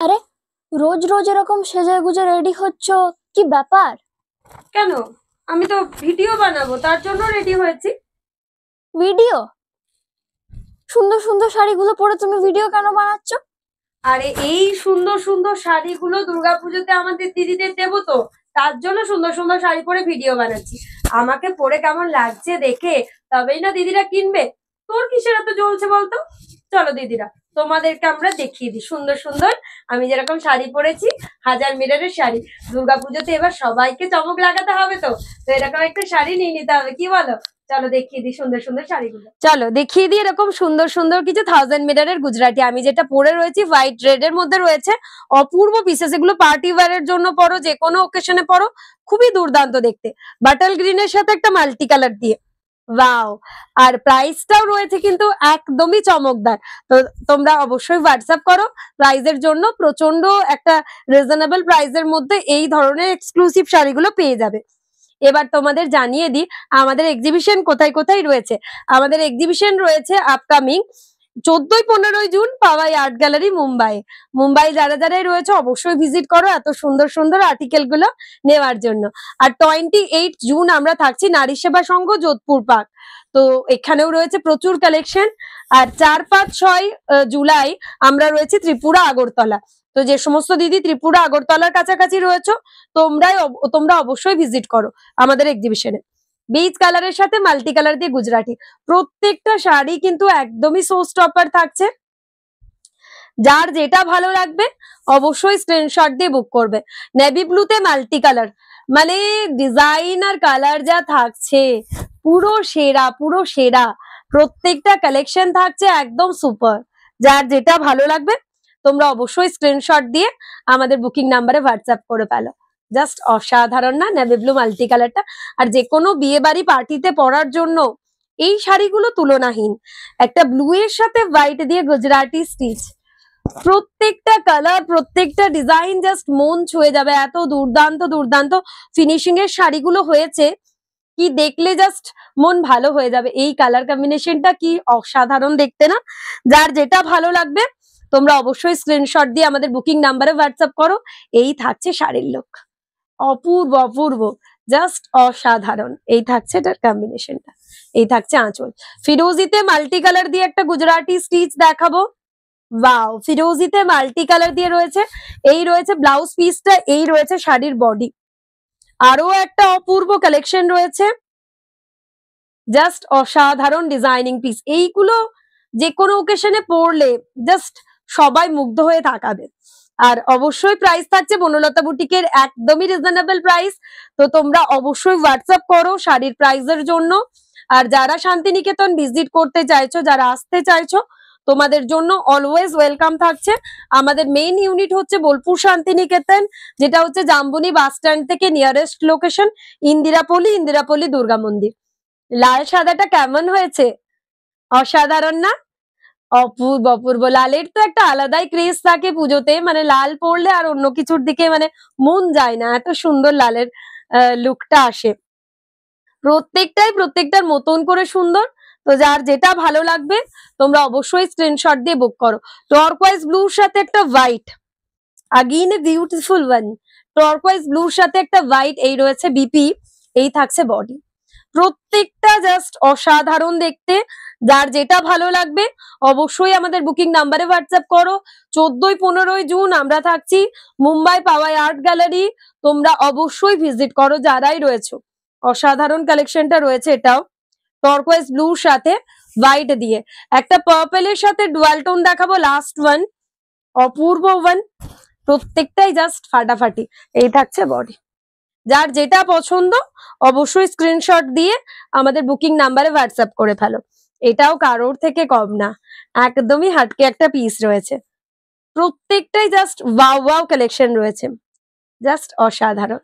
আরে রোজ রোজ এরকম সেজে গুজে রেডি হচ্ছ, কি ব্যাপার? কেন? আমি তো ভিডিও বানাবো, তার জন্য রেডি হয়েছি। ভিডিও? সুন্দর সুন্দর শাড়িগুলো পরে তুমি ভিডিও কেন বানাচ্ছ? আরে এই সুন্দর সুন্দর শাড়িগুলো দুর্গাপুজোতে আমাদের দিদিদের দেবো তো, তার জন্য সুন্দর সুন্দর শাড়ি পরে ভিডিও বানাচ্ছি। আমাকে পরে কেমন লাগছে দেখে তবেই না দিদিরা কিনবে। তোর কিসের এত জ্বলছে বলতো? চলো দিদিরা, তোমাদেরকে আমরা দেখিয়ে দিই সুন্দর সুন্দর আমি যেরকম শাড়ি পরেছি, 1000 মিটারের শাড়ি। দুর্গাপুজোতে এবার সবাইকে চমক লাগাতে হবে তো, তো এরকম একটা শাড়ি নিয়ে নিতে হবে, কি বলো? চলো দেখিয়ে দিই সুন্দর সুন্দর শাড়িগুলো। চলো দেখিয়ে দিই এরকম সুন্দর সুন্দর কিছু 1000 মিটারের গুজরাটি। আমি যেটা পরে রয়েছি হোয়াইট রেড এর মধ্যে রয়েছে, অপূর্ব পিসেস। এগুলো পার্টি ওয়্যারের জন্য পরো, যে কোনো ওকেশনে পরো, খুবই দুর্দান্ত দেখতে। বাটাল গ্রিনের সাথে একটা মাল্টি কালার দিয়ে, ওয়াও। আর প্রাইসটাও রয়েছে কিন্তু একদমই চমকদার। তো তোমরা অবশ্যই হোয়াটসঅ্যাপ করো, প্রাইজের জন্য প্রচন্ড একটা রিজনেবল প্রাইসের মধ্যে এই ধরনের এক্সক্লুসিভ শাড়িগুলো পেয়ে যাবে। এবার তোমাদের জানিয়ে দিই আমাদের এক্সিবিশন কোথায় কোথায় রয়েছে। আমাদের এক্সিবিশন রয়েছে আপকামিং 14-15 জুন পাওয়াই আর্ট গ্যালারি মুম্বাই। মুম্বাই যারা যারাই রয়েছে অবশ্যই ভিজিট করো এত সুন্দর সুন্দর আর্টিকেল গুলো নেওয়ার জন্য। আর 28 জুন আমরা থাকছি নারী সেবা সংঘ যোধপুর পার্ক। তো এখানেও রয়েছে প্রচুর কালেকশন। আর 4-5-6 জুলাই আমরা রয়েছি ত্রিপুরা আগরতলা। তো যে সমস্ত দিদি ত্রিপুরা আগরতলার কাছাকাছি রয়েছে তোমরা অবশ্যই ভিজিট করো আমাদের এক্সিবিশনে। বিচ কালারের সাথে মাল্টি কালার দিয়ে গুজরাটি, প্রত্যেকটা শাড়ি কিন্তু একদমই শো স্টপার থাকছে। যার যেটা ভালো লাগবে অবশ্যই স্ক্রিনশট দিয়ে বুক করবে। নেভি ব্লুতে মাল্টি কালার, মানে ডিজাইন আর কালার যা থাকছে পুরো সেরা, পুরো সেরা। প্রত্যেকটা কালেকশন থাকছে একদম সুপার। যার যেটা ভালো লাগবে তোমরা অবশ্যই স্ক্রিনশট দিয়ে আমাদের বুকিং নাম্বারে হোয়াটসঅ্যাপ করে ফেলো। জাস্ট অসাধারণ না নেভি ব্লু মাল্টি কালারটা? আর যে কোনো বিয়ে বাড়ি পার্টিতে পরার জন্য এই শাড়িগুলো তুলনাহীন। একটা ব্লু এর সাথে হোয়াইট দিয়ে গুজরাটি স্টিচ, প্রত্যেকটা কালার প্রত্যেকটা ডিজাইন জাস্ট মন ছুঁয়ে যাবে। এত দুর্দান্ত দুর্দান্ত ফিনিশিং এর শাড়িগুলো হয়েছে, কি দেখলে জাস্ট মন ভালো হয়ে যাবে। এই কালার কম্বিনেশনটা কি অসাধারণ দেখতে না? যার যেটা ভালো লাগবে তোমরা অবশ্যই স্ক্রিনশট দিয়ে আমাদের বুকিং নাম্বারে হোয়াটসঅ্যাপ করো। এই থাকছে শাড়ির লুক, অপূর্ব অপূর্ব, জাস্ট অসাধারণ। এই থাকছে এটার কম্বিনেশনটা, এই থাকছে আঁচল। ফিরোজিতে মাল্টি কালার দিয়ে একটা গুজরাটি স্টিচ দেখাবো। ওয়াও, ফিরোজিতে মাল্টি কালার দিয়ে রয়েছে। এই রয়েছে ব্লাউজ পিসটা, এই রয়েছে শাড়ির বডি। আরো একটা অপূর্ব কালেকশন রয়েছে, জাস্ট অসাধারণ ডিজাইনিং পিস। এইগুলো যে কোনো ওকেশনে পরলে জাস্ট সবাই মুগ্ধ হয়ে তাকাবে। আর অবশ্যই প্রাইস থাকছে বনলতা বুটিকের একদমই রিজনেবল প্রাইস। তো তোমরা অবশ্যই হোয়াটসঅ্যাপ করো শাড়ির প্রাইসের জন্য। আর যারা শান্তিনিকেতন ভিজিট করতে চাইছো, যারা আসতে চাইছো, তোমাদের জন্য অলওয়েজ ওয়েলকাম থাকছে। আমাদের মেইন ইউনিট হচ্ছে বোলপুর শান্তিনিকেতন, যেটা হচ্ছে জাম্বুনি বাস স্ট্যান্ড থেকে নিয়ারেস্ট লোকেশন ইন্দিরাপল্লী দুর্গা মন্দির। লাল সাদাটা কেমন হয়েছে? অসাধারণ না? অপূর্ব অপূর্ব। লালের তো একটা আলাদাই ক্রেজ থাকে পুজোতে, মানে লাল পরলে আর অন্য কিছুর দিকে মানে মন যায় না, এত সুন্দর লালের লুকটা আসে। প্রত্যেকটার মতন করে সুন্দর। তো যার যেটা ভালো লাগবে তোমরা অবশ্যই স্ক্রিনশট দিয়ে বুক করো। টর্কোয়াইজ ব্লুর সাথে একটা white, again a beautiful one. Turquoise ব্লুর সাথে একটা হোয়াইট, এই রয়েছে বিপি, এই থাকছে বডি। প্রত্যেকটা জাস্ট অসাধারণ দেখতে। যার যেটা ভালো লাগবে অবশ্যই আমাদের বুকিং নাম্বারে হোয়াটসঅ্যাপ করো। 14-15 জুন আমরা থাকছি মুম্বাই পাওয়াই আর্ট গ্যালারি। তোমরা অবশ্যই ভিজিট করো যারাই রয়েছো। অসাধারণ কালেকশনটা রয়েছে, এটাও টর্কোয়াইজ ব্লুর সাথে হোয়াইট দিয়ে। একটা পার্পেলের সাথে ডুয়াল টোন দেখাবো, লাস্ট ওয়ান, অপূর্ব ওয়ান। প্রত্যেকটাই জাস্ট ফাটাফাটি। এই থাকছে বডি। যার যেটা পছন্দ অবশ্যই স্ক্রিনশট দিয়ে আমাদের বুকিং নাম্বারে হোয়াটসঅ্যাপ করে ফেলো। এটাও কারোর থেকে কম না, একদমই হাটকে একটা পিস রয়েছে। প্রত্যেকটাই জাস্ট ওয়াও ওয়াও কালেকশন রয়েছে, জাস্ট অসাধারণ।